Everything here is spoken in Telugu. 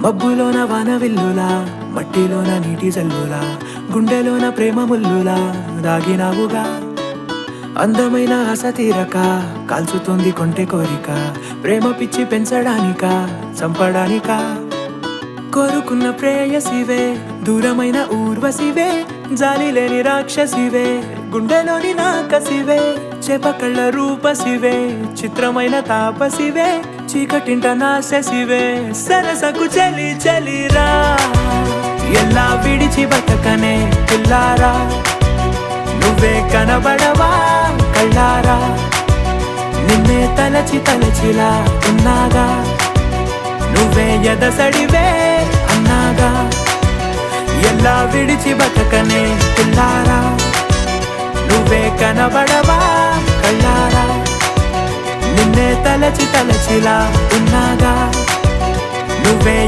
మబ్బులోన వానవిల్లులా, మట్టిలోన నీటి జల్లులా, గుండెలోన ప్రేమ ముల్లులా దాగినావుగా. అందమైన ఆశ తీరక కాల్చుతుంది కొంటె కోరిక, ప్రేమ పిచ్చి పెంచడానిక చంపడానిక. కోరుకున్న ప్రేయసివే, దూరమైన ఊర్వశివే, జాలి లేని రాక్షసివే, గుండెలోని నాకసివే, చేపకళ్ళ రూపసివే, చిత్రమైన తాపసివే, చీకటింట నాశసివే, సరసకు చలి చలిరా. ఎలా విడిచి బతకనే పిల్లారా, నువ్వే కనబడవా కళ్ళారా, నిన్నే తలచి తలచిలా ఉన్నాగా, నువ్వే ఎదసడివే అన్నాగా. ఎలా విడిచి బతకనే పిల్లారా, నువ్వే కనబడవా కళ్ళారా, నిన్నే తలచి తలచిలా ఉన్నాగా, నువ్వే